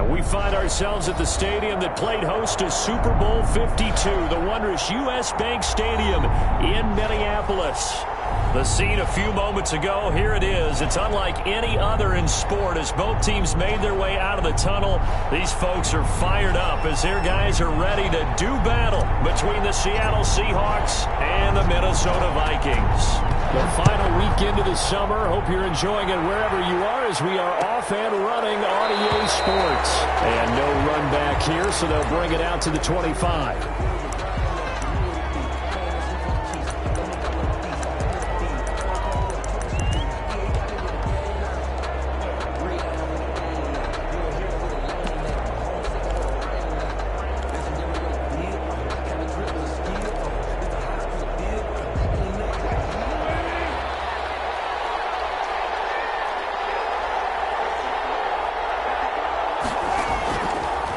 We find ourselves at the stadium that played host to Super Bowl 52, the wondrous U.S. Bank Stadium in Minneapolis. The scene a few moments ago, here it is. It's unlike any other in sport as both teams made their way out of the tunnel. These folks are fired up as their guys are ready to do battle between the Seattle Seahawks and the Minnesota Vikings. The final weekend of the summer. Hope you're enjoying it wherever you are as we are off and running on EA Sports. And no run back here, so they'll bring it out to the 25.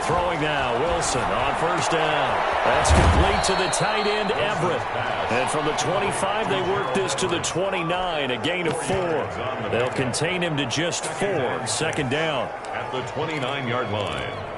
Throwing now, Wilson on first down. That's complete to the tight end, Everett. And from the 25, they work this to the 29, a gain of 4. They'll contain him to just 4. Second down. At the 29-yard line.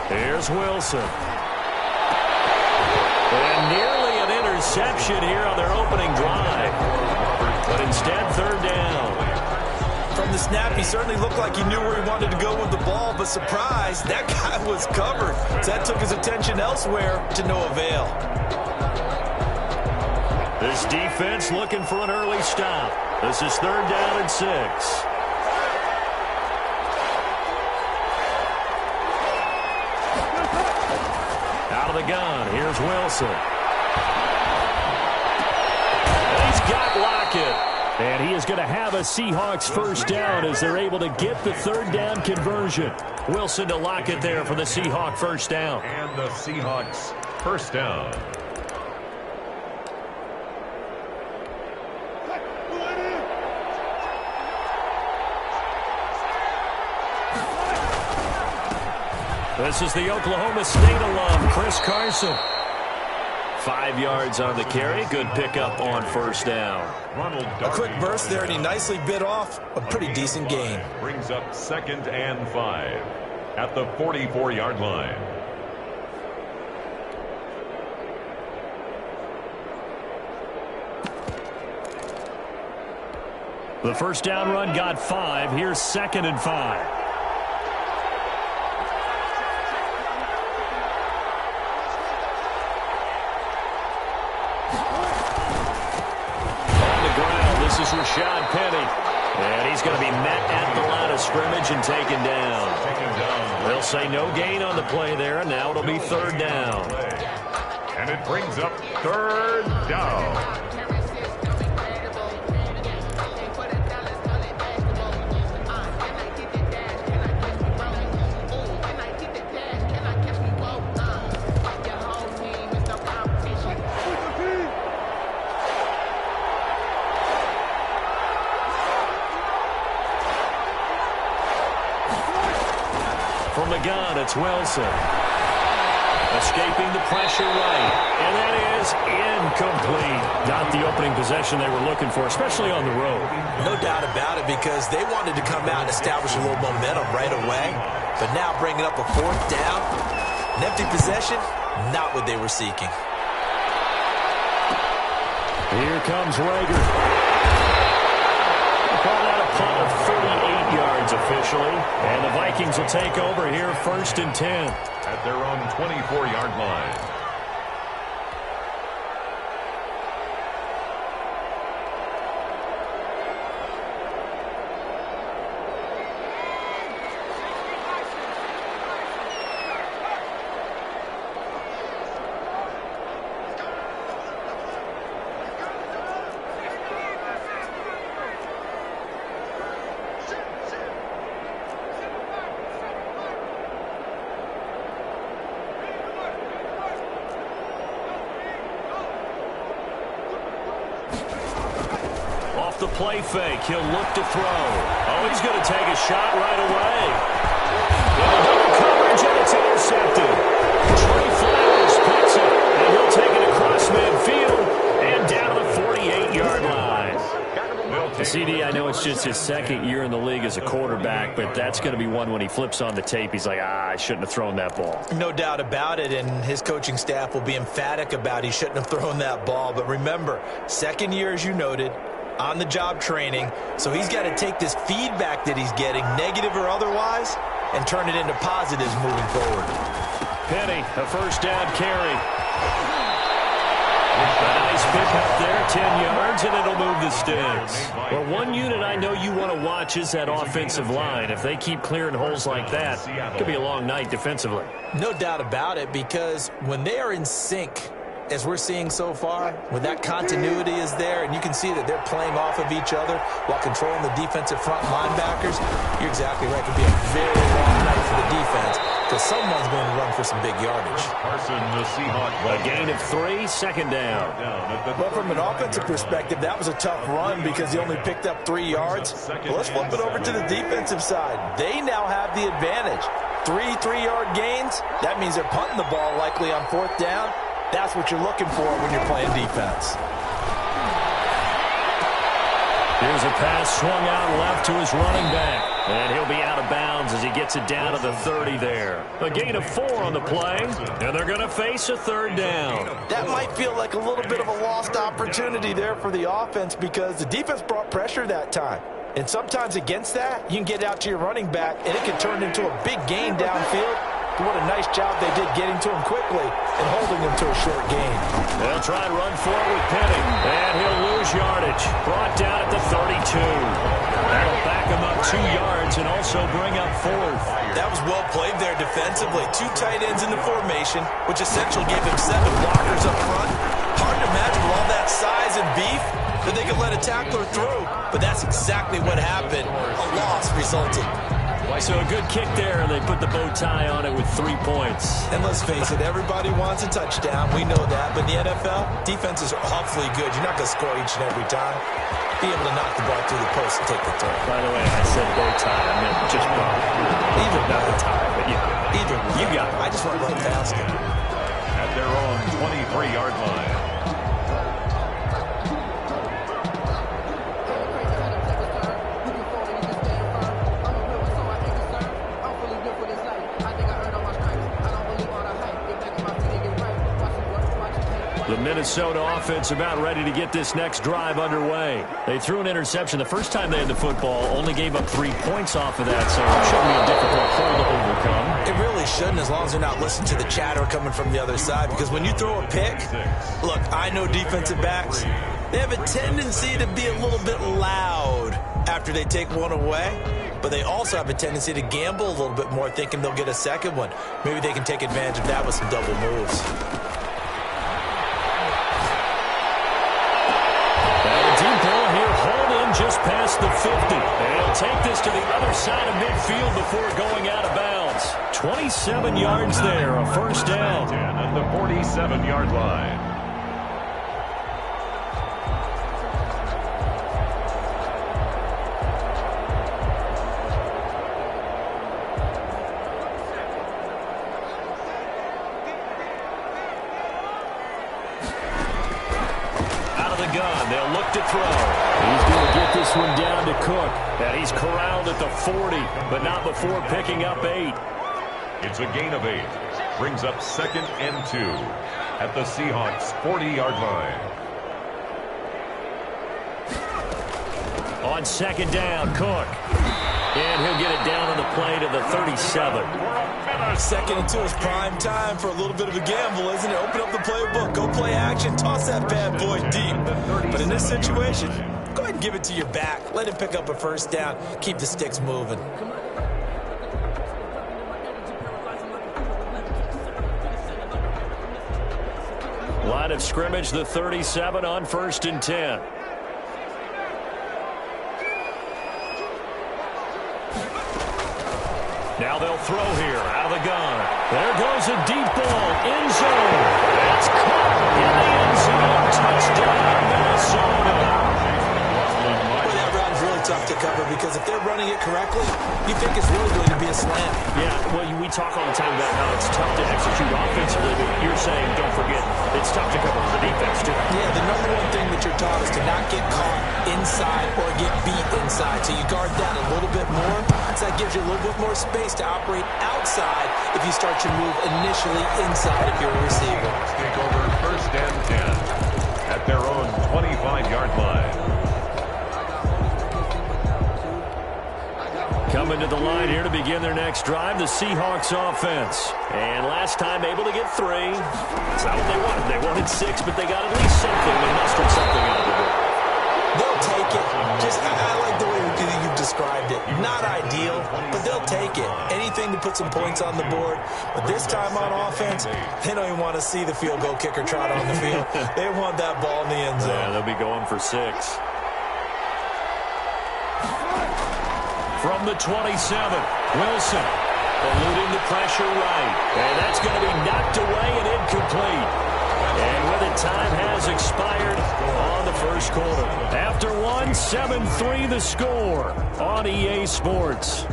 Here's Wilson. And nearly an interception here on their opening drive. But instead, third down. From the snap, he certainly looked like he knew where he wanted to go with the ball, but surprise, that guy was covered. So that took his attention elsewhere to no avail. This defense looking for an early stop. This is third down and 6. The gun. Here's Wilson. And he's got Lockett. And he is going to have a Seahawks first down as they're able to get the third down conversion. Wilson to Lockett there for the Seahawk first down. And the Seahawks first down. This is the Oklahoma State alum, Chris Carson. 5 yards on the carry. Good pickup on first down. A quick burst there, and he nicely bit off a pretty decent gain. Brings up 2nd and 5 at the 44-yard line. The first down run got 5. Here's 2nd and 5. This is Rashad Penny. And he's going to be met at the line of scrimmage and taken down. They'll say no gain on the play there, and now it'll be third down. And it brings up third down. From the gun, it's Wilson. Escaping the pressure right. And that is incomplete. Not the opening possession they were looking for, especially on the road. No doubt about it, because they wanted to come out and establish a little momentum right away. But now bringing up a fourth down, an empty possession, not what they were seeking. Here comes Rager. Call that a punt of 38 yards officially. And the Vikings will take over here 1st and 10. At their own 24-yard line. the play fake. He'll look to throw. Oh, he's going to take a shot right away. Double coverage, and it's intercepted. Trey Flowers picks it, and he'll take it across midfield and down to the 48-yard line. CD, I know it's just his second year in the league as a quarterback, but that's going to be one when he flips on the tape. He's like, I shouldn't have thrown that ball. No doubt about it, and his coaching staff will be emphatic about he shouldn't have thrown that ball. But remember, second year, as you noted, on-the-job training, so he's got to take this feedback that he's getting, negative or otherwise, and turn it into positives moving forward. Penny, a first down carry. A nice pickup there, 10 yards, and it'll move the sticks. Well, one unit I know you want to watch is that offensive line. If they keep clearing holes like that, it could be a long night defensively. No doubt about it, because when they are in sync, as we're seeing so far, when that continuity is there, and you can see that they're playing off of each other while controlling the defensive front linebackers, you're exactly right. It could be a very long night for the defense, because someone's going to run for some big yardage. The Seahawks. A gain of 3, second down. Well, from an offensive perspective, that was a tough run because he only picked up 3 yards. Well, let's flip it over to the defensive side. They now have the advantage. 3 3-yard gains. That means they're punting the ball likely on 4th down. That's what you're looking for when you're playing defense. Here's a pass swung out left to his running back. And he'll be out of bounds as he gets it down to the 30 there. A gain of 4 on the play, and they're going to face a 3rd down. That might feel like a little bit of a lost opportunity there for the offense because the defense brought pressure that time. And sometimes against that, you can get out to your running back, and it can turn into a big gain downfield. But what a nice job they did getting to him quickly and holding him to a short gain. They'll try and run for it with Penny, and he'll lose yardage. Brought down at the 32. That'll back him up 2 yards and also bring up 4th. That was well played there defensively. 2 tight ends in the formation, which essentially gave him 7 blockers up front. Hard to imagine with all that size and beef that they could let a tackler through. But that's exactly what happened. A loss resulted. So a good kick there, and they put the bow tie on it with 3 points. And let's face it, everybody wants a touchdown. We know that. But in the NFL, defenses are awfully good. You're not going to score each and every time. Be able to knock the ball through the post and take the turn. By the way, I said bow tie. I meant just bow. Either not the tie, but yeah. Either way. You got it. I just want to run past him. At their own 23-yard line. The Minnesota offense about ready to get this next drive underway. They threw an interception the first time they had the football, only gave up 3 points off of that, so it shouldn't be a difficult hole to overcome. It really shouldn't, as long as they're not listening to the chatter coming from the other side, because when you throw a pick, look, I know defensive backs, they have a tendency to be a little bit loud after they take one away, but they also have a tendency to gamble a little bit more, thinking they'll get a second one. Maybe they can take advantage of that with some double moves. Just past the 50. And he'll take this to the other side of midfield before going out of bounds. 27 yards there, a first down. At the 47-yard line. Out of the gun, they'll look to throw. He's going to get this one down to Cook. And he's corralled at the 40, but not before picking up 8. It's a gain of 8. Brings up 2nd and 2 at the Seahawks 40-yard line. On 2nd down, Cook. And he'll get it down on the play to the 37. 2nd and 2 is prime time for a little bit of a gamble, isn't it? Open up the playbook, go play action, toss that bad boy deep. But in this situation, go ahead and give it to your back. Let him pick up a first down. Keep the sticks moving. Line of scrimmage, the 37 on 1st and 10. Now they'll throw here out of the gun. There goes a deep ball. End zone. That's caught in the end zone. Touchdown, Minnesota. tough to cover because if they're running it correctly, you think it's really going to be a slam. Yeah, well, we talk all the time about how it's tough to execute offensively, but you're saying, don't forget, it's tough to cover for the defense, too. Yeah, the number one thing that you're taught is to not get caught inside or get beat inside. So you guard that a little bit more. So that gives you a little bit more space to operate outside if you start your move initially inside if you're a receiver. Take over first and 10 at their own 25-yard line. Coming to the line here to begin their next drive, the Seahawks offense. And last time able to get 3. That's not what they wanted. They wanted 6, but they got at least something. They mustered something out of the board. They'll take it. I like the way you've described it. Not ideal, but they'll take it. Anything to put some points on the board. But this time on offense, they don't even want to see the field goal kicker trot on the field. They want that ball in the end zone. Yeah, they'll be going for 6. From the 27, Wilson eluding the pressure right. And that's going to be knocked away and incomplete. And with it, time has expired on the first quarter. After 1, 7-3 the score on EA Sports.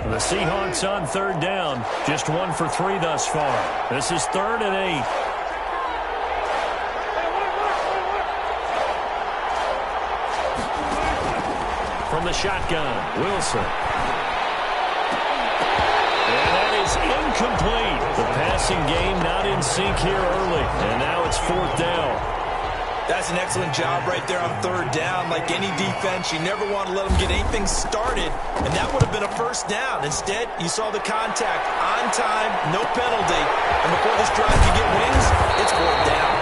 The Seahawks on 3rd down. Just 1 for 3 thus far. This is 3rd and 8. From the shotgun, Wilson. And that is incomplete. The passing game not in sync here early. And now it's 4th down. That's an excellent job right there on 3rd down. Like any defense, you never want to let them get anything started. And that would have been a first down. Instead, you saw the contact on time, no penalty. And before this drive can get wings, it's 4th down.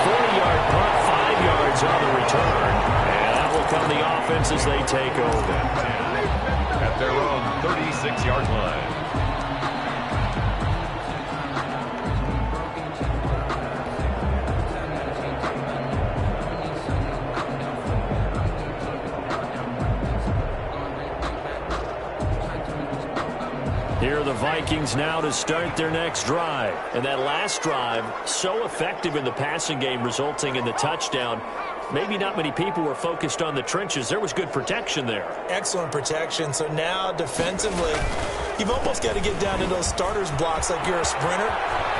40-yard punt, 5 yards on the return. And that will come the offense as they take over. At their own 36-yard line. Here are the Vikings now to start their next drive. And that last drive, so effective in the passing game, resulting in the touchdown. Maybe not many people were focused on the trenches. There was good protection there. Excellent protection. So now, defensively, you've almost got to get down to those starters blocks like you're a sprinter.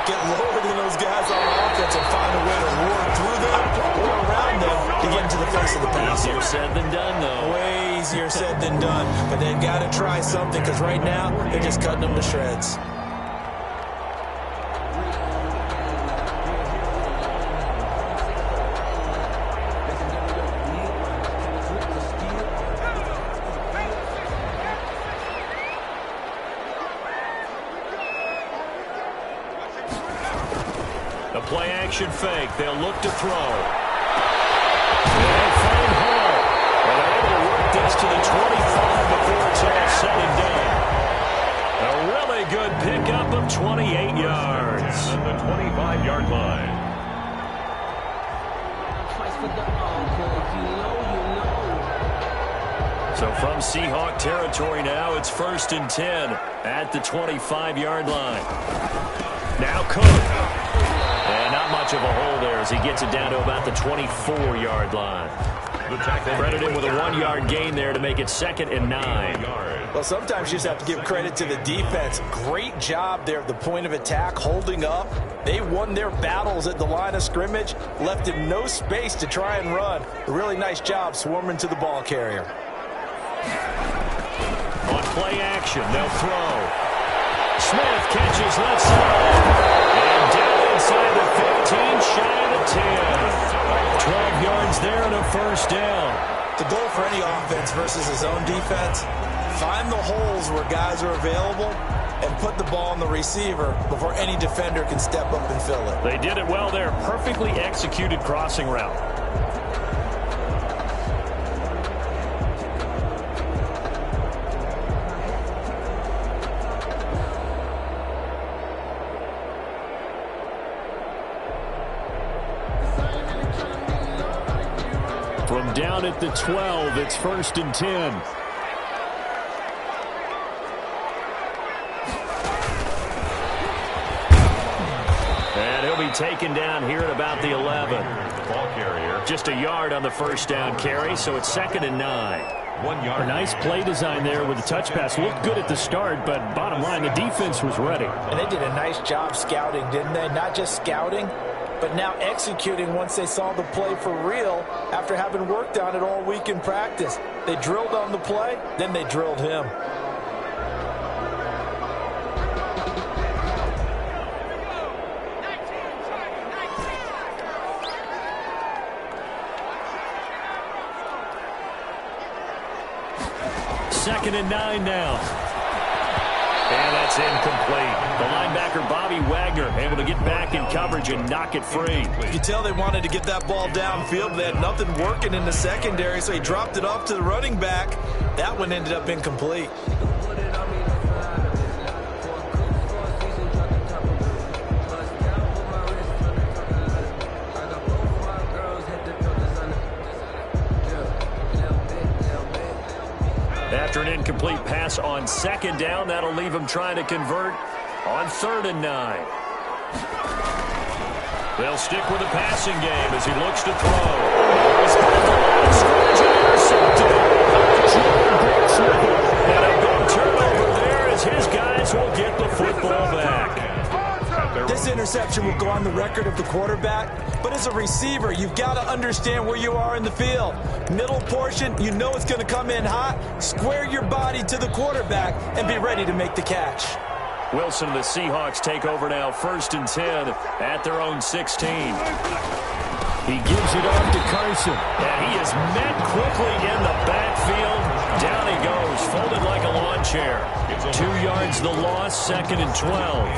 Get lower than those guys on offense and find a way to roar through them or around them to get into the face of the pass. Easier said than done, though. Way easier said than done. But they've got to try something because right now, they're just cutting them to shreds. The play-action fake. They'll look to throw. They find Hall. And they're able to work this to the 25 before it's all said and done. A really good pickup of 28 yards. At the 25-yard line. So from Seahawk territory now, it's 1st and 10 at the 25-yard line. Now Cook. And not much of a hole there as he gets it down to about the 24-yard line. Credit him with a 1-yard gain there to make it 2nd and 9. Well, sometimes you just have to give credit to the defense. Great job there at the point of attack, holding up. They won their battles at the line of scrimmage, left him no space to try and run. A really nice job swarming to the ball carrier. On play action, they'll throw. Smith catches left side. And down inside the 15, shy of the 10. 12 yards there and a 1st down. The goal for any offense versus his own defense, find the holes where guys are available and put the ball on the receiver before any defender can step up and fill it. They did it well there. Perfectly executed crossing route. From down at the 12, it's 1st and 10. be taken down here at about the 11. Ball carrier. Just a yard on the first down carry, so it's 2nd and 9. 1 yard. A nice play design there with the touch pass. Looked good at the start, but bottom line, the defense was ready. And they did a nice job scouting, didn't they? Not just scouting, but now executing once they saw the play for real after having worked on it all week in practice. They drilled on the play, then they drilled him. Second and 9 now. And that's incomplete. The linebacker, Bobby Wagner, able to get back in coverage and knock it free. You could tell they wanted to get that ball downfield. They had nothing working in the secondary, so he dropped it off to the running back. That one ended up incomplete. After an incomplete pass on 2nd down, that'll leave him trying to convert on 3rd and 9. They'll stick with the passing game as he looks to throw. He's got the line scrimmage and intercepted. And a big turnover there as his guys will get the football back. This interception will go on the record of the quarterback, but as a receiver, you've got to understand where you are in the field. Middle portion, you know it's going to come in hot. Square your body to the quarterback and be ready to make the catch. Wilson and the Seahawks take over now, 1st and 10 at their own 16. He gives it off to Carson. And he is met quickly in the backfield. Down he goes, folded like a lawn chair. 2 yards the loss, 2nd and 12.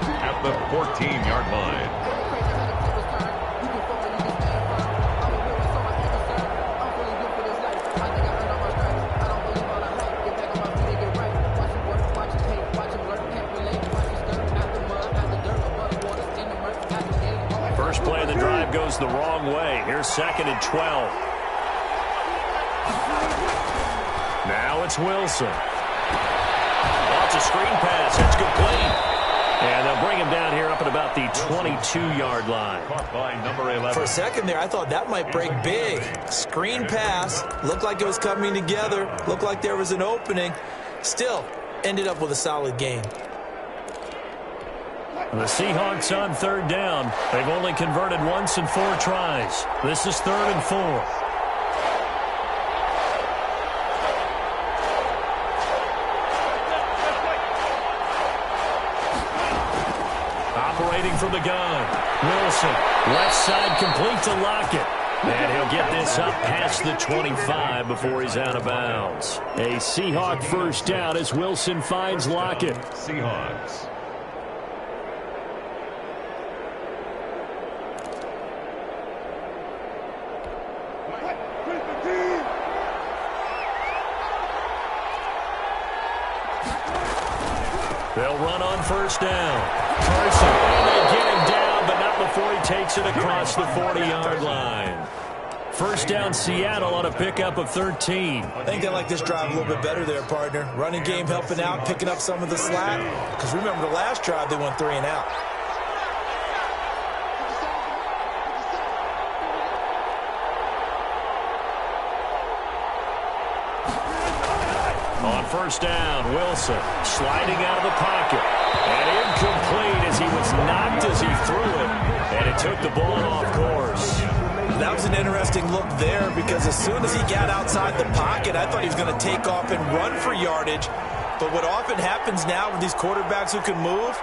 At the 14-yard line. First play of the drive goes the wrong way. Here's 2nd and 12. Now it's Wilson. Lots of screen pass. That's complete. And they'll bring him down here up at about the 22-yard line. Caught by number 11. For a second there, I thought that might break big. Screen pass. Looked like it was coming together. Looked like there was an opening. Still, ended up with a solid game. The Seahawks on 3rd down. They've only converted once in 4 tries. This is 3rd and 4. Operating from the gun. Wilson, left side complete to Lockett. And he'll get this up past the 25 before he's out of bounds. A Seahawk first down as Wilson finds Lockett. Seahawks. They'll run on 1st down. Carson, and they get him down, but not before he takes it across the 40-yard line. 1st down, Seattle on a pickup of 13. I think they like this drive a little bit better there, partner. Running game helping out, picking up some of the slack. Because remember the last drive, they went 3 and out. On 1st down, Wilson sliding out of the pocket. And incomplete as he was knocked as he threw it. And it took the ball off course. That was an interesting look there because as soon as he got outside the pocket, I thought he was going to take off and run for yardage. But what often happens now with these quarterbacks who can move,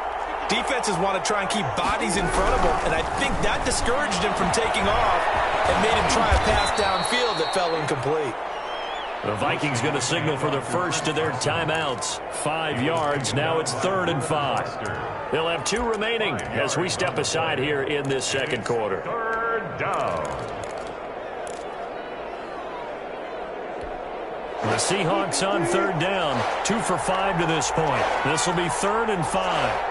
defenses want to try and keep bodies in front of them. And I think that discouraged him from taking off and made him try a pass downfield that fell incomplete. The Vikings going to signal for the first of their timeouts. 5 yards. Now it's 3rd and 5. They'll have 2 remaining as we step aside here in this second quarter. 3rd down. The Seahawks on 3rd down. 2 for 5 to this point. This will be 3rd and 5.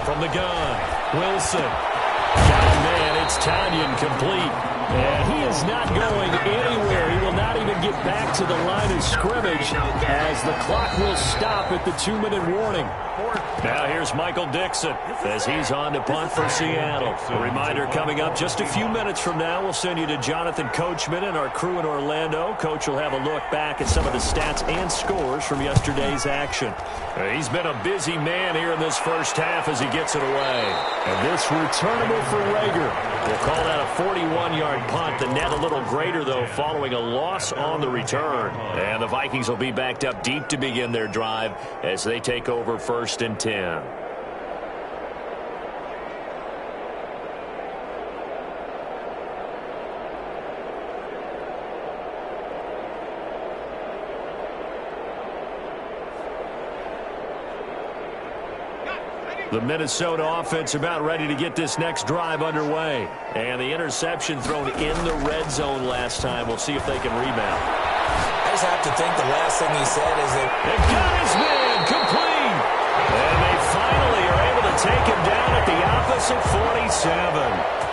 From the gun, Wilson. Got a man. It's Tanyan complete. And he is not going anywhere. He will not even get back to the line of scrimmage as the clock will stop at the 2-minute warning. Now here's Michael Dixon as he's on to punt for Seattle. A reminder coming up just a few minutes from now. We'll send you to Jonathan Coachman and our crew in Orlando. Coach will have a look back at some of the stats and scores from yesterday's action. He's been a busy man here in this first half as he gets it away. And this returnable for Rager. We'll call that a 41-yard punt. The net a little greater, though, following a loss on the return. And the Vikings will be backed up deep to begin their drive as they take over 1st and 10. The Minnesota offense about ready to get this next drive underway. And the interception thrown in the red zone last time. We'll see if they can rebound. I just have to think the last thing he said is that they got his man complete. And they finally are able to take him down at the opposite 47.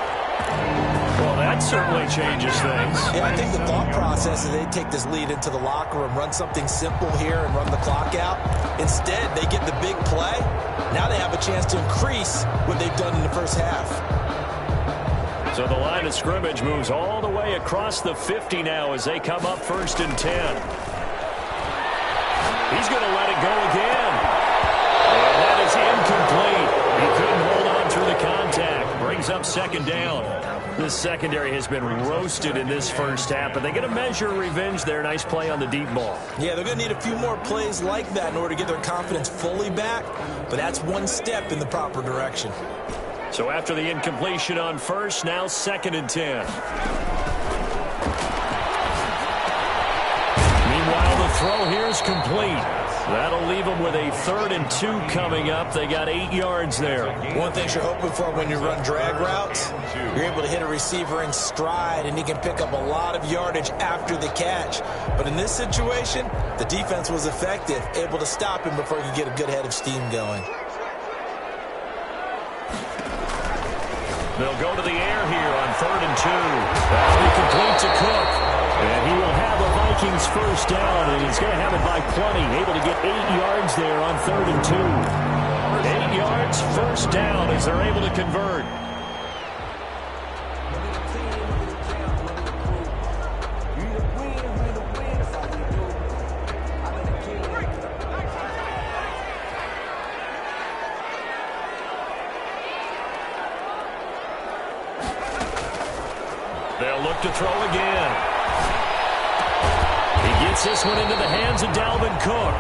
Well, that certainly changes things. Yeah, I think the thought process is they take this lead into the locker room, run something simple here and run the clock out. Instead, they get the big play. Now they have a chance to increase what they've done in the first half. So the line of scrimmage moves all the way across the 50 now as they come up 1st and 10. He's going to let it go again. And that is incomplete. He couldn't hold on through the contact. Brings up 2nd down. This secondary has been roasted in this first half, but they get a measure of revenge there. Nice play on the deep ball. Yeah, they're going to need a few more plays like that in order to get their confidence fully back, but that's one step in the proper direction. So after the incompletion on 1st, now 2nd and 10. Meanwhile, the throw here is complete. That'll leave them with a 3rd and 2 coming up. They got 8 yards there. One thing you're hoping for when you run drag routes, you're able to hit a receiver in stride, and he can pick up a lot of yardage after the catch. But in this situation, the defense was effective, able to stop him before he could get a good head of steam going. They'll go to the air here on 3rd and 2. That'll be complete to Cook. And he will have the Vikings first down, and he's going to have it by plenty. Able to get 8 yards there on 3rd and 2. 8 yards, first down as they're able to convert. They'll look to throw again. He gets this one into the hands of Dalvin Cook.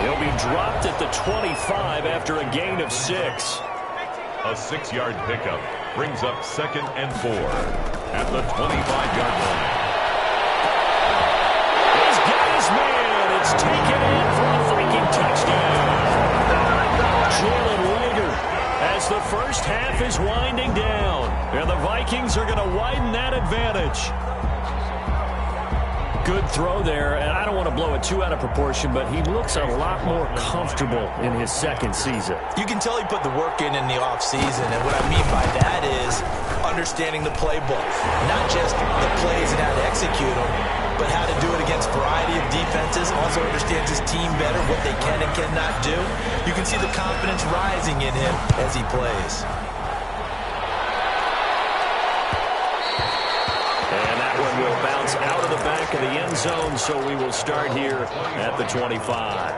He'll be dropped at the 25 after a gain of 6. A 6-yard pickup brings up 2nd and 4 at the 25-yard line. He's got his man. It's taken in for a Viking touchdown. Jalen Rager as the first half is winding down. And the Vikings are going to widen that advantage. Good throw there, and I don't want to blow it too out of proportion, but he looks a lot more comfortable in his 2nd season. You can tell he put the work in the offseason, and what I mean by that is understanding the playbook. Not just the plays and how to execute them, but how to do it against a variety of defenses. Also understands his team better, what they can and cannot do. You can see the confidence rising in him as he plays. One will bounce out of the back of the end zone, so we will start here at the 25.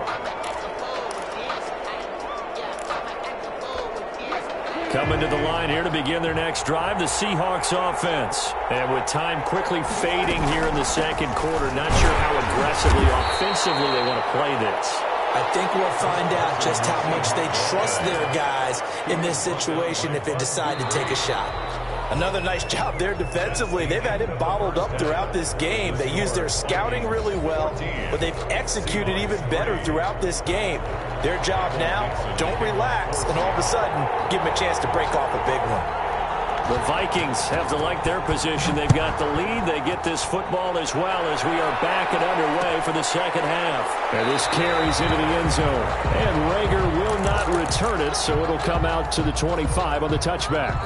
Coming to the line here to begin their next drive, the Seahawks offense. And with time quickly fading here in the 2nd quarter, not sure how aggressively, offensively they want to play this. I think we'll find out just how much they trust their guys in this situation if they decide to take a shot. Another nice job there defensively. They've had it bottled up throughout this game. They used their scouting really well, but they've executed even better throughout this game. Their job now, don't relax, and all of a sudden, give them a chance to break off a big one. The Vikings have to like their position. They've got the lead. They get this football as well as we are back and underway for the 2nd half. And this carries into the end zone. And Rager will not return it, so it'll come out to the 25 on the touchback.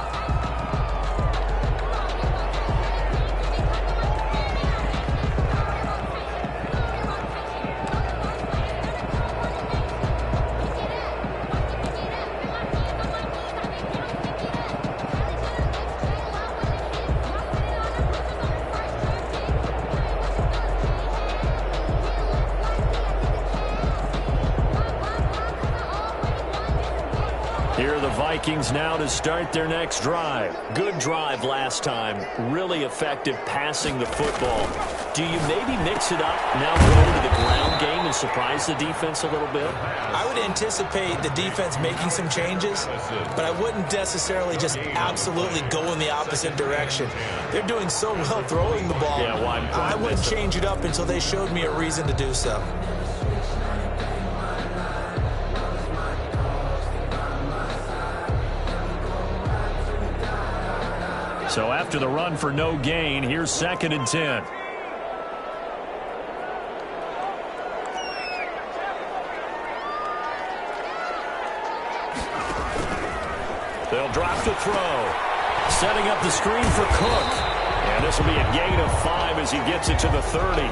Vikings now to start their next drive. Good drive last time. Really effective passing the football. Do you maybe mix it up, now go to the ground game and surprise the defense a little bit? I would anticipate the defense making some changes, but I wouldn't necessarily just absolutely go in the opposite direction. They're doing so well throwing the ball. Yeah, well, I wouldn't change it up until they showed me a reason to do so. So after the run for no gain, here's 2nd and 10. They'll drop to throw. Setting up the screen for Cook. And this will be a gain of 5 as he gets it to the 30.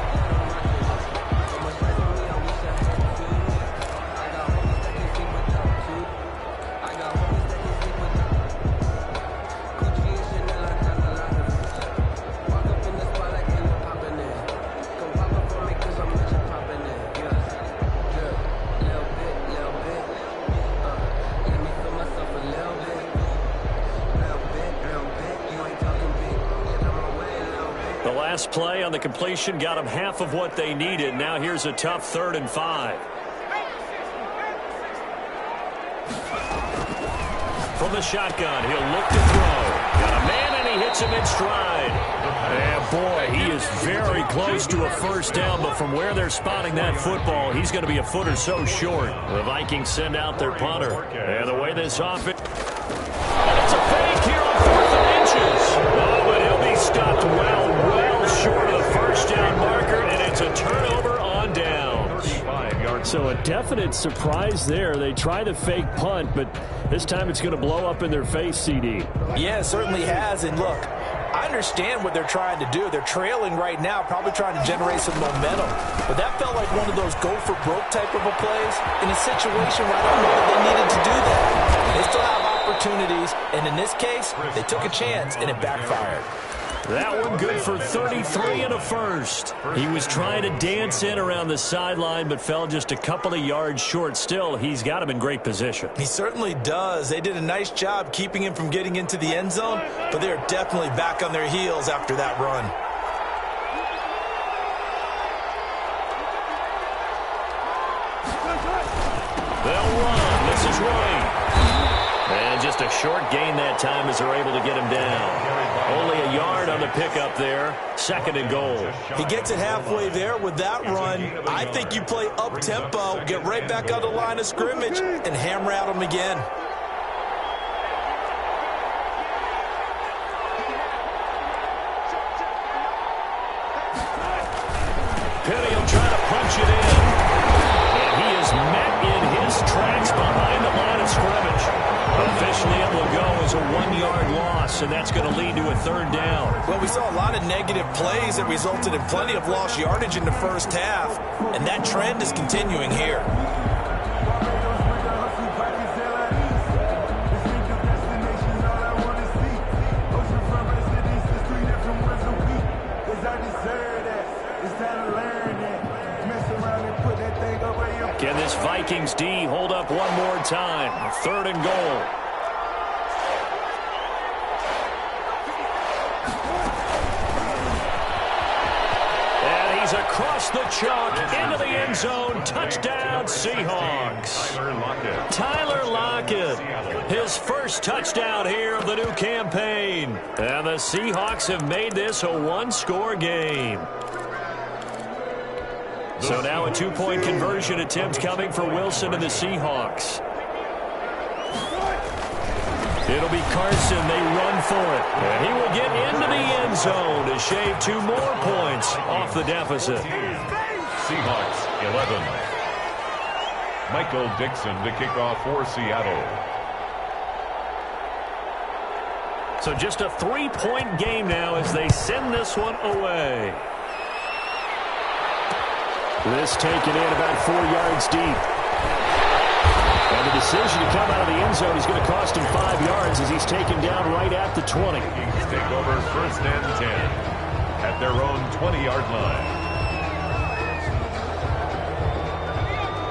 Play on the completion got them half of what they needed. Now here's a tough 3rd and 5. From the shotgun, he'll look to throw. Got a man, and he hits him in stride. And boy, he is very close to a first down, but from where they're spotting that football, he's going to be a foot or so short. The Vikings send out their punter. And the way this offense... It's a fake here on 4th and inches. Oh, but he'll be stopped well short of the first down marker, and it's a turnover on downs. So a definite surprise there. They try the fake punt, but this time it's going to blow up in their face, CD. Yeah, it certainly has. And look, I understand what they're trying to do. They're trailing right now, probably trying to generate some momentum. But that felt like one of those go-for-broke type of a plays in a situation where I don't know that they needed to do that. They still have opportunities, and in this case, they took a chance, and it backfired. That one good for 33 and a first. He was trying to dance in around the sideline, but fell just a couple of yards short. Still, he's got him in great position. He certainly does. They did a nice job keeping him from getting into the end zone, but they're definitely back on their heels after that run. They'll run. This is right. And just a short gain that time as they're able to get him down. Only a yard on the pickup there. 2nd and goal. He gets it halfway there with that run. I think you play up-tempo, get right back on the line of scrimmage, and hammer at him again. Penny will try to punch it in. And he is met in his tracks behind the line of scrimmage. Officially, it will go as a 1-yard loss, and that's going to lead to a 3rd down. Well, we saw a lot of negative plays that resulted in plenty of lost yardage in the first half, and that trend is continuing here. Can this Vikings D hold up one more time? 3rd and goal. And he's across the chalk into the end zone. Touchdown, Seahawks. Tyler Lockett. His first touchdown here of the new campaign. And the Seahawks have made this a 1-score game. So now a 2-point conversion attempt coming for Wilson and the Seahawks. It'll be Carson. They run for it. And he will get into the end zone to shave 2 more points off the deficit. Seahawks 11. Michael Dixon to kick off for Seattle. So just a 3-point game now as they send this one away. This taken in about 4 yards deep. And the decision to come out of the end zone is going to cost him 5 yards as he's taken down right at the 20. Take over 1st and 10 at their own 20-yard line.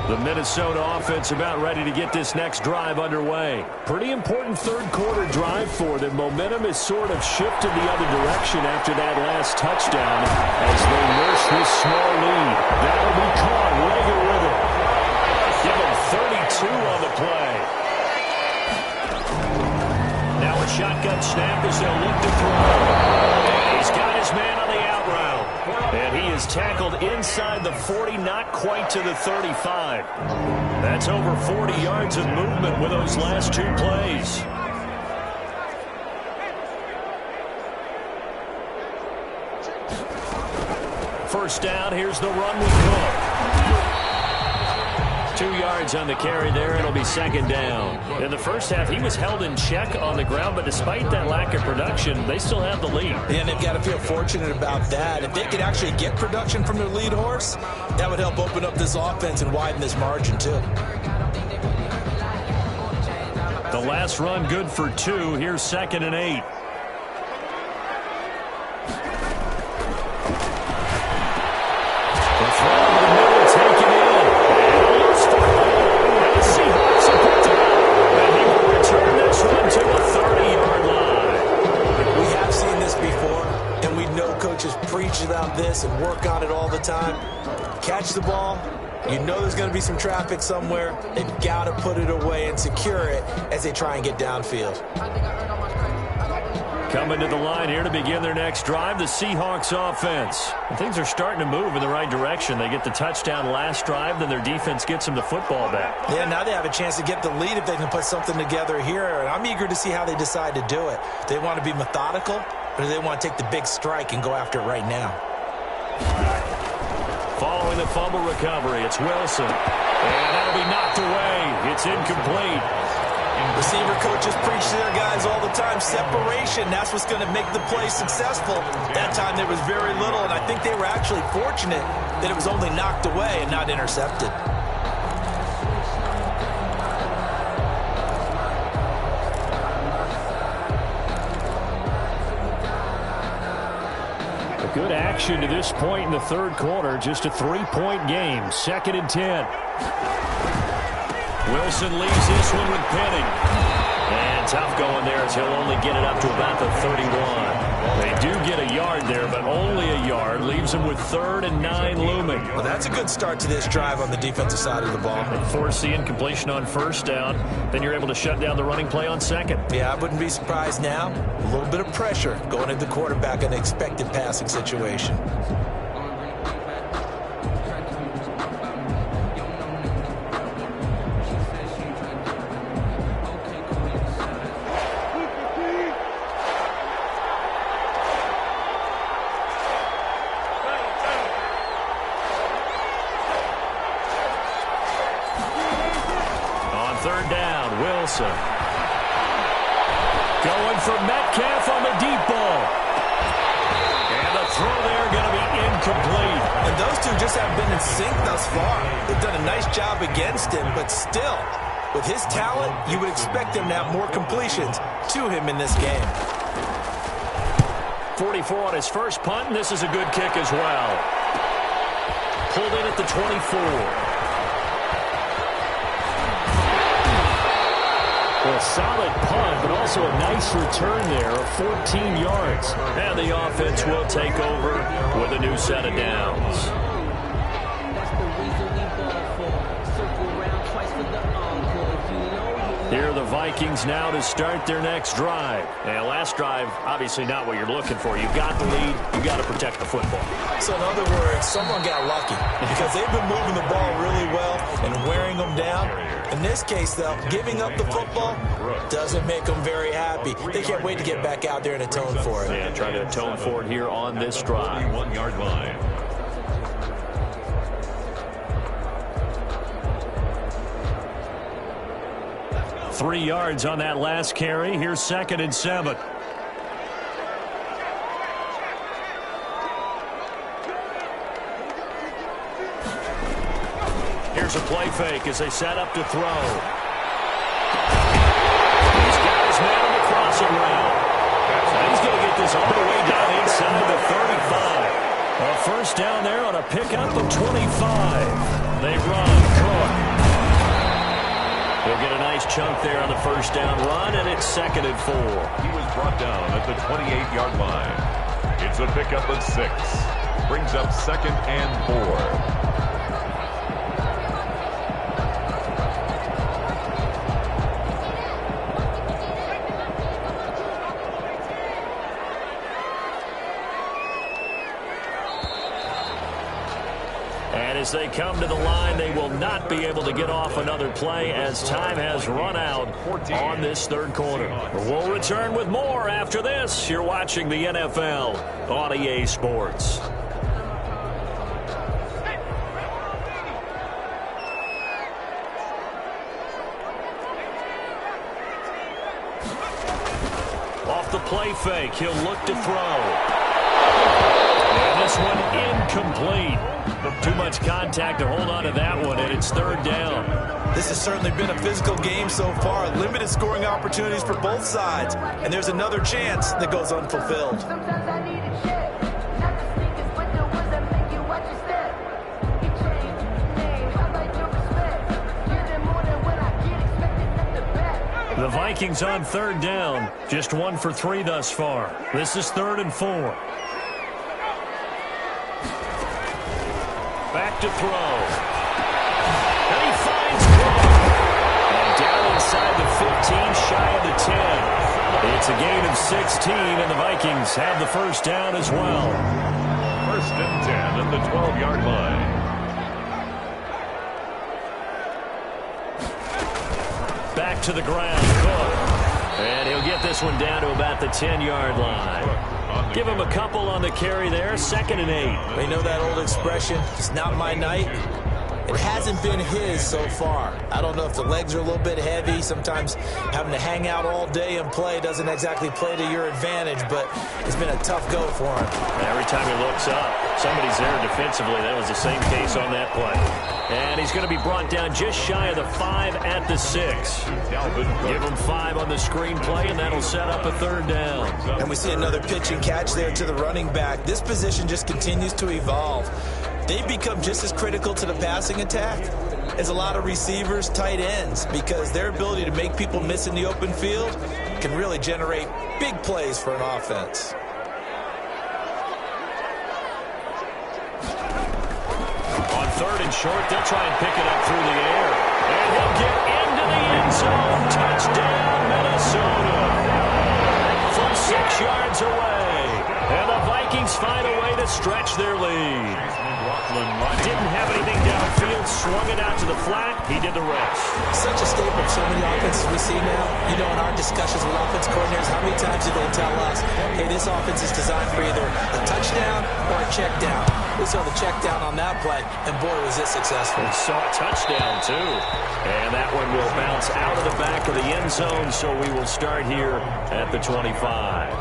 The Minnesota offense about ready to get this next drive underway. Pretty important third quarter drive for them. Momentum has sort of shifted the other direction after that last touchdown as they nurse this small lead. That'll be caught. Rager with it. Give him 32 on the play. Now a shotgun snap as they'll look to throw. He's got his man on the out route. And he is tackled inside the 40, not quite to the 35. That's over 40 yards of movement with those last two plays. First down, here's the run with Cook. 2 yards on the carry there. It'll be second down. In the first half, he was held in check on the ground, but despite that lack of production, they still have the lead. And they've got to feel fortunate about that. If they could actually get production from their lead horse, that would help open up this offense and widen this margin, too. The last run good for 2. Here's 2nd and 8. The throw over the middle, taken in. Seahawks are picked up, and he will return this one to the 30-yard line. We have seen this before, and we know coaches preach about this and work on it all the time. Catch the ball. You know there's going to be some traffic somewhere. They've got to put it away and secure it as they try and get downfield. Coming to the line here to begin their next drive, the Seahawks offense. And things are starting to move in the right direction. They get the touchdown last drive, then their defense gets them the football back. Yeah, now they have a chance to get the lead if they can put something together here. And I'm eager to see how they decide to do it. They want to be methodical, or do they want to take the big strike and go after it right now? Following the fumble recovery, it's Wilson. And that'll be knocked away. It's incomplete. Receiver coaches preach to their guys all the time. Separation, that's what's going to make the play successful. That time there was very little, and I think they were actually fortunate that it was only knocked away and not intercepted. A good action to this point in the third quarter. Just a 3-point game. 2nd and 10. Wilson leaves this one with Penning. And tough going there as he'll only get it up to about the 31. They do get a yard there, but only a yard. Leaves them with 3rd and 9 looming. Well, that's a good start to this drive on the defensive side of the ball. They force the incompletion on first down. Then you're able to shut down the running play on second. Yeah, I wouldn't be surprised now. A little bit of pressure going into the quarterback in an expected passing situation. Third down, Wilson. Going for Metcalf on the deep ball. And the throw there going to be incomplete. And those two just haven't been in sync thus far. They've done a nice job against him, but still, with his talent, you would expect them to have more completions to him in this game. 44 on his first punt, and this is a good kick as well. Pulled in at the 24. A solid punt, but also a nice return there of 14 yards. And the offense will take over with a new set of downs. Here are the Vikings now to start their next drive. And last drive, obviously not what you're looking for. You've got the lead. You've got to protect the football. So in other words, someone got lucky because they've been moving the ball really well and wearing them down. In this case, though, giving up the football doesn't make them very happy. They can't wait to get back out there and atone for it. Yeah, try to atone for it here on this drive. 1-yard line. Three yards on that last carry. Here's 2nd and 7. Here's a play fake as they set up to throw. He's got his man on the crossing route. And he's going to get this all the way down inside the 35. A first down there on a pickup of 25. They run. Cook. He'll get a nice chunk there on the first down run, and it's 2nd and 4. He was brought down at the 28-yard line. It's a pickup of 6. Brings up 2nd and 4. And as they come to the line, they will not be able to get off another play as time has run out on this third quarter. We'll return with more after this. You're watching the NFL on EA Sports. Off the play fake, he'll look to throw. And this one incomplete. Too much contact to hold on to that one, and it's 3rd down. This has certainly been a physical game so far. Limited scoring opportunities for both sides. And there's another chance that goes unfulfilled. The Vikings on 3rd down. Just 1 for 3 thus far. This is 3rd and 4. Back to throw. And he finds Cook. And down inside the 15, shy of the 10. It's a gain of 16, and the Vikings have the first down as well. 1st and 10 at the 12-yard line. Back to the ground, Cook. And he'll get this one down to about the 10-yard line. Give him a couple on the carry there. 2nd and 8. We know that old expression, it's not my night. It hasn't been his so far. I don't know if the legs are a little bit heavy. Sometimes having to hang out all day and play doesn't exactly play to your advantage, but it's been a tough go for him. Every time he looks up, somebody's there defensively. That was the same case on that play. And he's going to be brought down just shy of the 5 at the 6. Give him 5 on the screen play, and that'll set up a 3rd down. And we see another pitch and catch there to the running back. This position just continues to evolve. They've become just as critical to the passing attack as a lot of receivers, tight ends, because their ability to make people miss in the open field can really generate big plays for an offense. On 3rd and short, they'll try and pick it up through the air. And he'll get into the end zone. Touchdown, Minnesota. From 6 yards away. And the Vikings find a way to stretch their lead. Didn't have anything downfield, swung it out to the flat. He did the rest. Such a staple of so many offenses we see now. You know, in our discussions with offense coordinators, how many times do they tell us, hey, this offense is designed for either a touchdown or a check down. We saw the check down on that play, and boy, was it successful. We saw a touchdown, too. And that one will bounce out of the back of the end zone, so we will start here at the 25.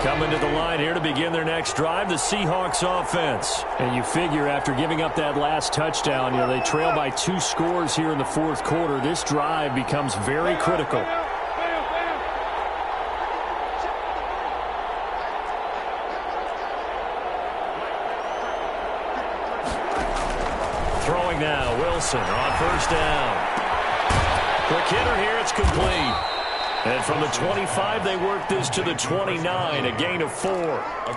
Coming to the line here to begin their next drive, the Seahawks offense. And you figure after giving up that last touchdown, they trail by 2 scores here in the 4th quarter. This drive becomes very critical. Throwing now, Wilson on 1st down. Quick hitter here, it's complete. And from the 25, they work this to the 29, a gain of 4.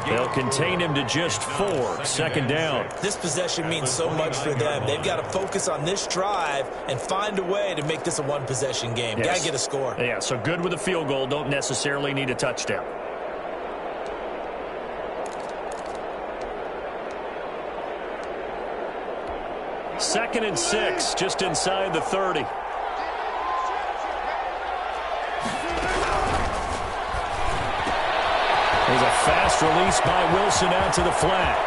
They'll contain him to just 4, 2nd down. This possession means so much for them. They've got to focus on this drive and find a way to make this a one-possession game. Yes. Got to get a score. Yeah, so good with a field goal. Don't necessarily need a touchdown. Second and 6, just inside the 30. There's a fast release by Wilson out to the flat.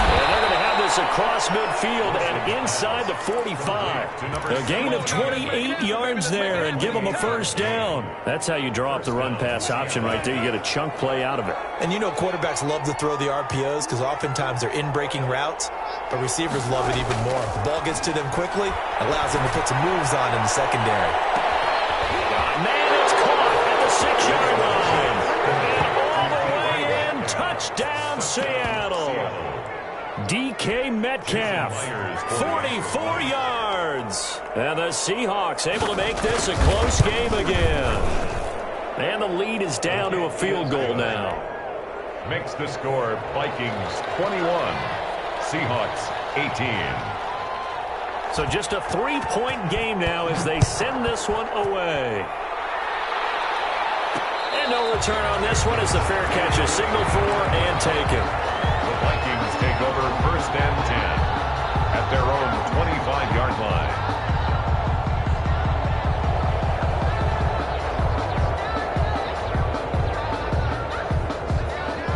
And they're going to have this across midfield and inside the 45. A gain of 28 yards there and give them a first down. That's how you draw up the run-pass option right there. You get a chunk play out of it. And you know quarterbacks love to throw the RPOs because oftentimes they're in-breaking routes, but receivers love it even more. The ball gets to them quickly, allows them to put some moves on in the secondary. Man, it's caught at the 6-yard line. And all the way in, touchdown. DK Metcalf, 44 yards. And the Seahawks able to make this a close game again. And the lead is down to a field goal now. Makes the score Vikings 21, Seahawks 18. So just a 3-point game now as they send this one away. And no return on this one as the fair catch is signaled for and taken. The Vikings take over 1st and 10 at their own 25-yard line.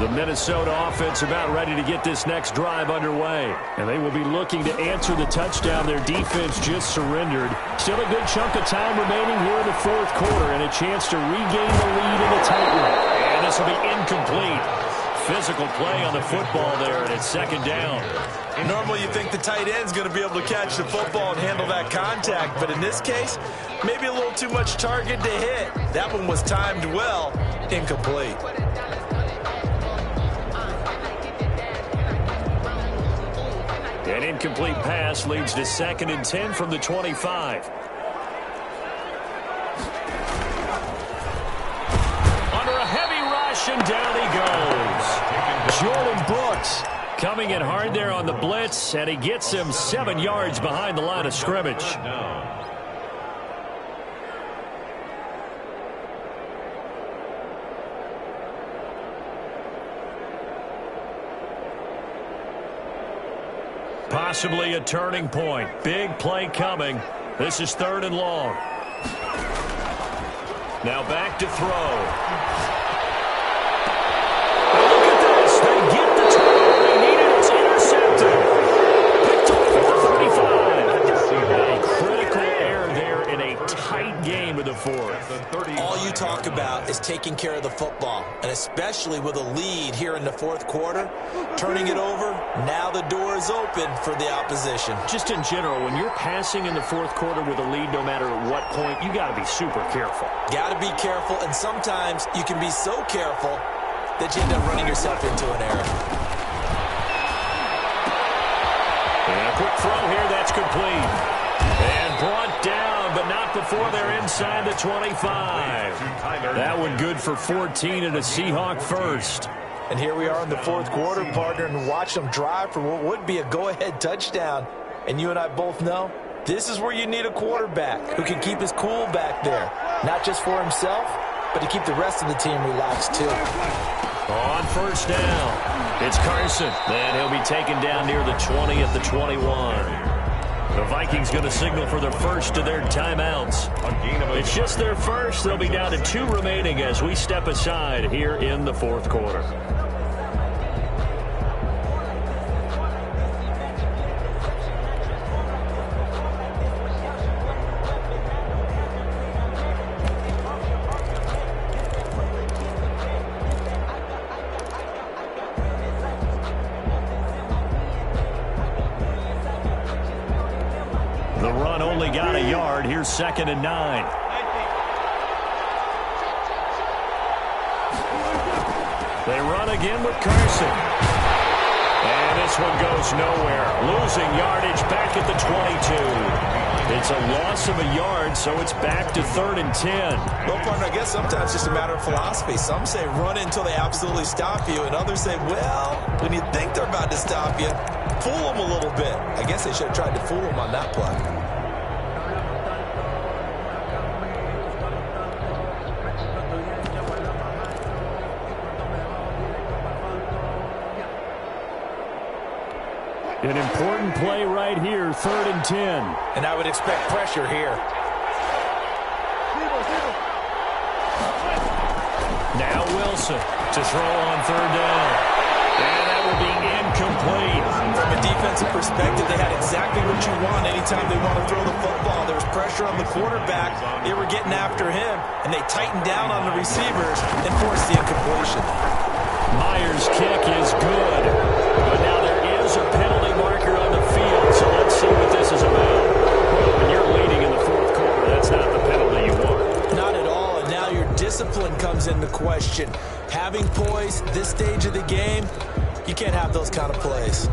The Minnesota offense about ready to get this next drive underway. And they will be looking to answer the touchdown their defense just surrendered. Still a good chunk of time remaining here in the 4th quarter and a chance to regain the lead in the tight one. And this will be incomplete. Physical play on the football there, and it's 2nd down. Normally you think the tight end's going to be able to catch the football and handle that contact, but in this case, maybe a little too much target to hit. That one was timed well, incomplete. An incomplete pass leads to 2nd and 10 from the 25. Under a heavy rush, and down he goes. Jordan Brooks coming in hard there on the blitz, and he gets him 7 yards behind the line of scrimmage. Possibly a turning point. Big play coming. This is 3rd and long. Now back to throw. Look at this. They get the turnover they needed. It's intercepted. Picked off at the 35. A critical error there in a tight game of the 4th. All you talk about is taking care of the football, and especially with a lead here in the 4th quarter. Turning it over, now the door is open for the opposition. Just in general, when you're passing in the 4th quarter with a lead, no matter at what point, you got to be super careful. Got to be careful, and sometimes you can be so careful that you end up running yourself into an error. And a quick throw here, that's complete. And brought down, but not before they're inside the 25. That one good for 14 and a Seahawk first. And here we are in the 4th quarter, partner, and watch them drive for what would be a go-ahead touchdown. And you and I both know this is where you need a quarterback who can keep his cool back there. Not just for himself, but to keep the rest of the team relaxed too. On 1st down, it's Carson. Then he'll be taken down near the 20 at the 21. The Vikings going to signal for the first of their timeouts. It's just their first. They'll be down to 2 remaining as we step aside here in the 4th quarter. The run only got a yard. Here's 2nd and 9. They run again with Carson. And this one goes nowhere. Losing yardage back at the 22. It's a loss of a yard, so it's back to 3rd and 10. Well, partner, I guess sometimes it's just a matter of philosophy. Some say run until they absolutely stop you, and others say, well, when you think they're about to stop you, fool them a little bit. I guess they should have tried to fool them on that play. An important play right here, 3rd and 10. And I would expect pressure here. Now Wilson to throw on 3rd down. And that will be incomplete. From a defensive perspective, they had exactly what you want anytime they want to throw the football. There was pressure on the quarterback. They were getting after him, and they tightened down on the receivers and forced the incompletion. Myers' kick is good. But now there is a penalty marker on the field, so let's see what this is about. When you're leading in the 4th quarter, that's not the penalty you want. Not at all, and now your discipline comes into question. Having poise this stage of the game, you can't have those kind of plays.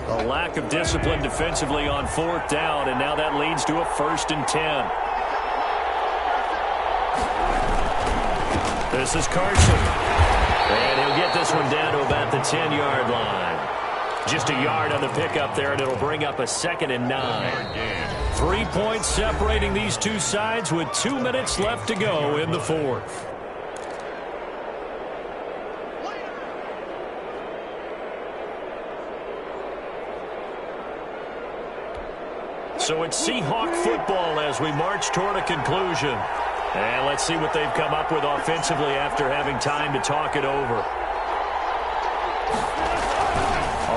A lack of discipline defensively on 4th down, and now that leads to a 1st and 10. This is Carson. And he'll get this one down to about the 10-yard line. Just a yard on the pickup there, and it'll bring up a 2nd and 9. 3 points separating these two sides with 2 minutes left to go in the 4th. So it's Seahawk football as we march toward a conclusion. And let's see what they've come up with offensively after having time to talk it over.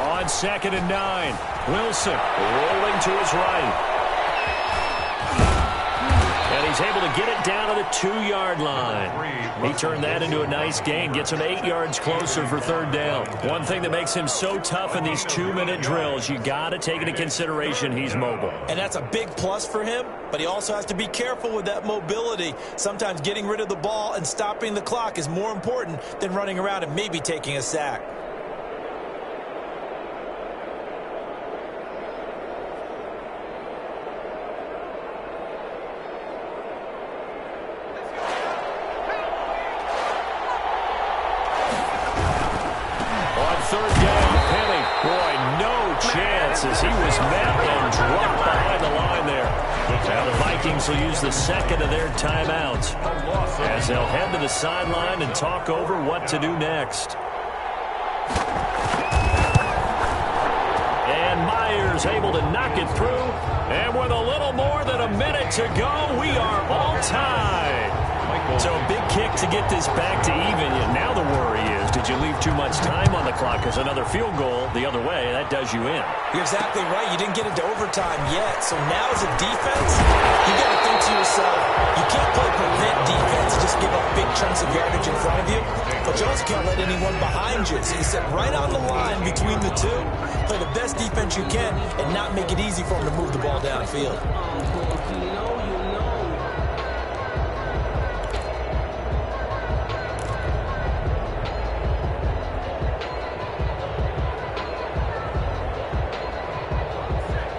On 2nd and 9, Wilson rolling to his right. And he's able to get it down to the 2-yard line. He turned that into a nice gain, gets him 8 yards closer for 3rd down. One thing that makes him so tough in these 2-minute drills, you got to take into consideration he's mobile. And that's a big plus for him, but he also has to be careful with that mobility. Sometimes getting rid of the ball and stopping the clock is more important than running around and maybe taking a sack. As he was met and dropped behind the line there. Now the Vikings will use the 2nd of their timeouts as they'll head to the sideline and talk over what to do next. And Myers able to knock it through. And with a little more than a minute to go, we are all tied. So a big kick to get this back to even. Now the worry is, did you leave too much time on the clock? Because another field goal the other way, that does you in. You're exactly right. You didn't get into overtime yet. So now as a defense, you got to think to yourself, you can't play prevent defense, just give up big chunks of yardage in front of you. But you also can't let anyone behind you. So you sit right on the line between the two, play the best defense you can, and not make it easy for them to move the ball downfield.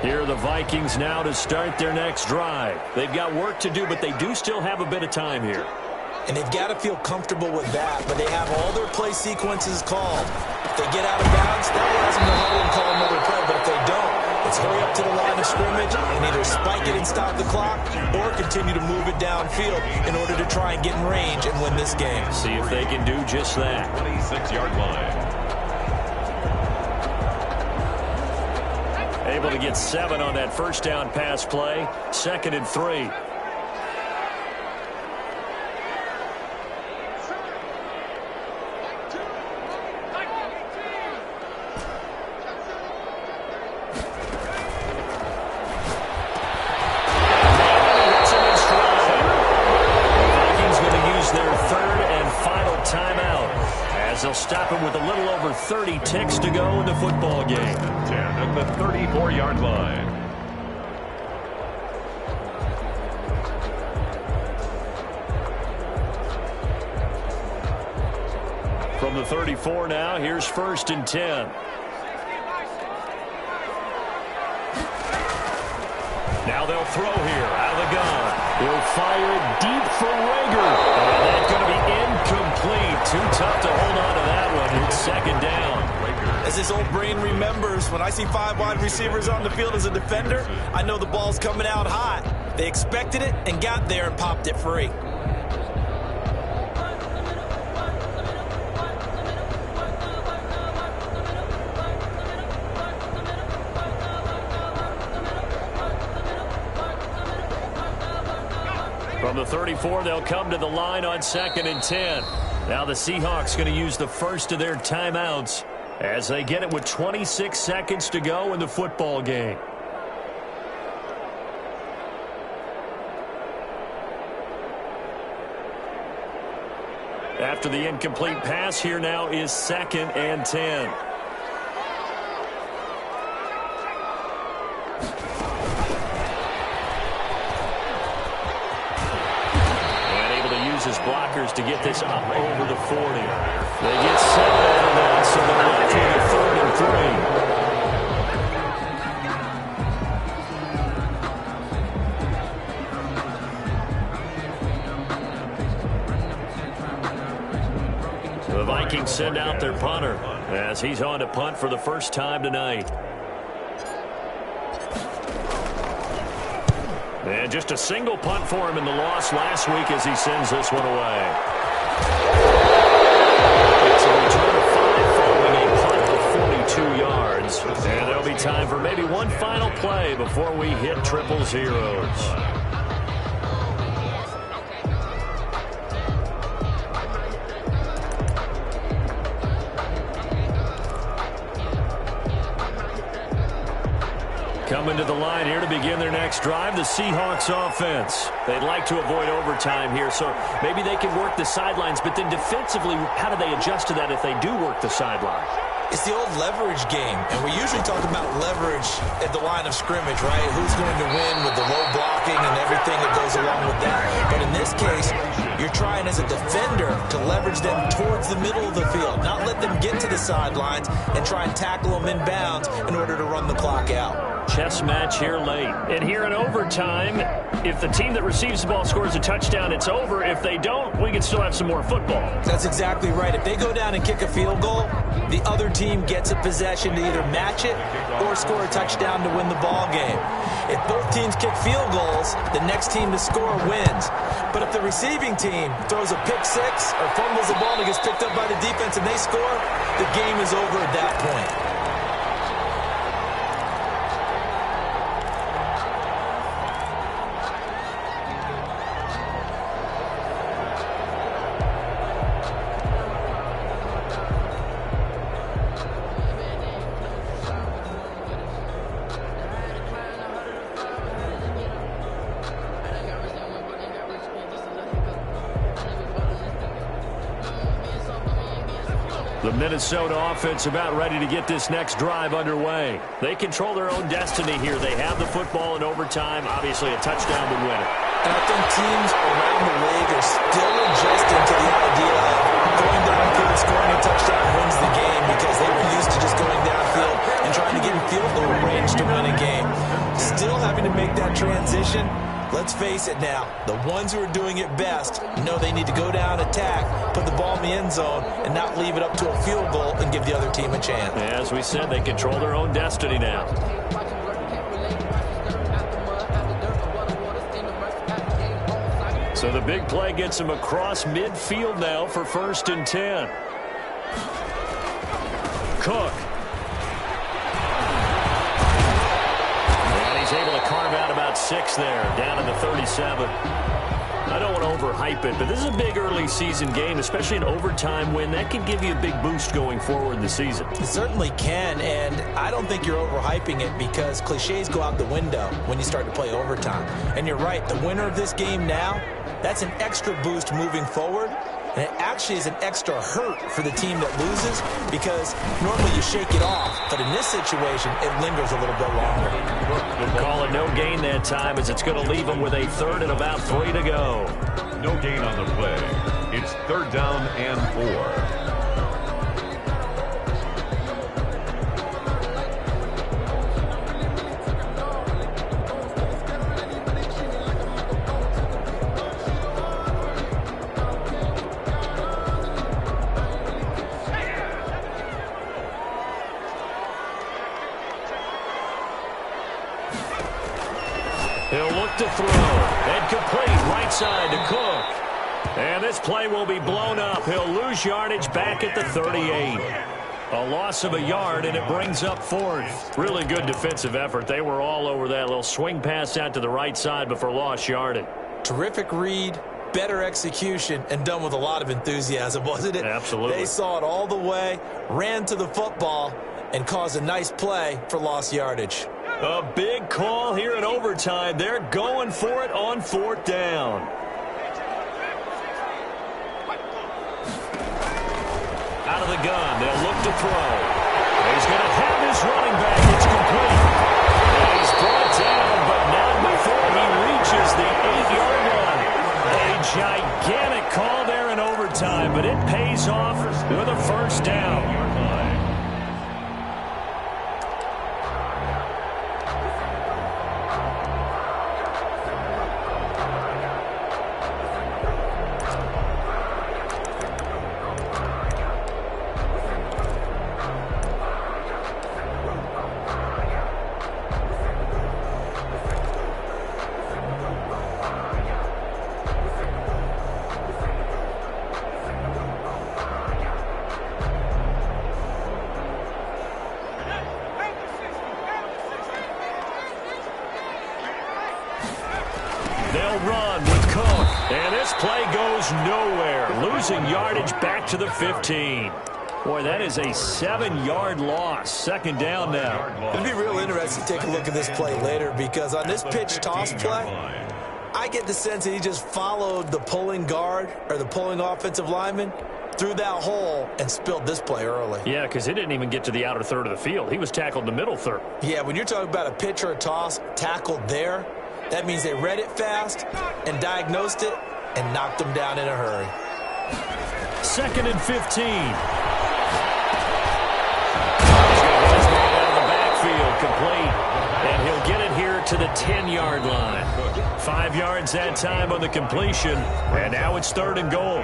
Here are the Vikings now to start their next drive. They've got work to do, but they do still have a bit of time here. And they've got to feel comfortable with that, but they have all their play sequences called. If they get out of bounds, that allows them to huddle and call another play, but if they don't, it's hurry up to the line of scrimmage and either spike it and stop the clock or continue to move it downfield in order to try and get in range and win this game. See if they can do just that. 26-yard line. Able to get 7 on that 1st down pass play. 2nd and 3. They'll stop him with a little over 30 ticks to go in the football game. 10 at the 34-yard line. From the 34 now, here's 1st and 10. Now they'll throw here out of the gun. He'll fire it deep for Rager. And that's going to be incomplete. Too tough to hold on to that one. It's 2nd down. As his old brain remembers, when I see 5 wide receivers on the field as a defender, I know the ball's coming out hot. They expected it and got there and popped it free. From the 34, they'll come to the line on 2nd and 10. Now the Seahawks going to use the 1st of their timeouts as they get it with 26 seconds to go in the football game. After the incomplete pass, here now is 2nd and 10. His blockers to get this up over the 40. They get 7 out of that, so they're left with a 3rd and 3. The Vikings send out their punter as he's on to punt for the first time tonight. And just a single punt for him in the loss last week as he sends this one away. It's a return of 5 following a punt of 42 yards. And there'll be time for maybe one final play before we hit triple zeros. Coming to the line here to begin their next drive, the Seahawks offense. They'd like to avoid overtime here, so maybe they can work the sidelines, but then defensively, how do they adjust to that if they do work the sideline? It's the old leverage game, and we usually talk about leverage at the line of scrimmage, right? Who's going to win with the low blocking and everything that goes along with that. But in this case, you're trying as a defender to leverage them towards the middle of the field, not let them get to the sidelines and try and tackle them inbounds in order to run the clock out. Chess match here late. And here in overtime, if the team that receives the ball scores a touchdown, it's over. If they don't, we can still have some more football. That's exactly right. If they go down and kick a field goal, the other team gets a possession to either match it or score a touchdown to win the ball game. If both teams kick field goals, the next team to score wins. But if the receiving team throws a pick six or fumbles the ball and it gets picked up by the defense and they score, the game is over at that point. The Minnesota offense about ready to get this next drive underway. They control their own destiny here. They have the football in overtime. Obviously, a touchdown would win it. And I think teams around the league are still adjusting to the idea of going downfield, scoring a touchdown wins the game because they were used to just going downfield and trying to get in field goal range to win a game. Still having to make that transition. Let's face it now, the ones who are doing it best know they need to go down, attack, put the ball in the end zone, and not leave it up to a field goal and give the other team a chance. As we said, they control their own destiny now. So the big play gets him across midfield now for 1st and 10. Cook. Able to carve out about 6 there, down to the 37. I don't want to overhype it, but this is a big early season game, especially an overtime win. That can give you a big boost going forward in the season. It certainly can, and I don't think you're overhyping it because cliches go out the window when you start to play overtime. And you're right, the winner of this game now, that's an extra boost moving forward. And it actually is an extra hurt for the team that loses because normally you shake it off. But in this situation, it lingers a little bit longer. We'll call it no gain that time as it's going to leave them with a 3rd and about 3 to go. No gain on the play. It's 3rd down and 4. He'll look to throw. And complete right side to Cook. And this play will be blown up. He'll lose yardage back at the 38. A loss of a yard, and it brings up 4th. Really good defensive effort. They were all over that little swing pass out to the right side before lost yardage. Terrific read, better execution, and done with a lot of enthusiasm, wasn't it? Absolutely. They saw it all the way, ran to the football, and caused a nice play for lost yardage. A big call here in overtime. They're going for it on 4th down. Out of the gun, they'll look to throw. He's going to have his running back. It's complete. And he's brought down, but not before he reaches the 8-yard line. A gigantic call there in overtime, but it pays off with a 1st down. goes nowhere, losing yardage back to the 15. Boy, that is a 7-yard loss. Second down now. It'll be real interesting to take a look at this play later, because on this pitch toss play, I get the sense that he just followed the pulling guard or the pulling offensive lineman through that hole and spilled this play early. Yeah, because he didn't even get to the outer third of the field. He was tackled in the middle third. Yeah, when you're talking about a pitch or a toss tackled there, that means they read it fast and diagnosed it and knocked him down in a hurry. 2nd and 15. He's going to hit his man out of the backfield, complete. And he'll get it here to the 10-yard line. 5 yards that time on the completion. And now it's 3rd and goal.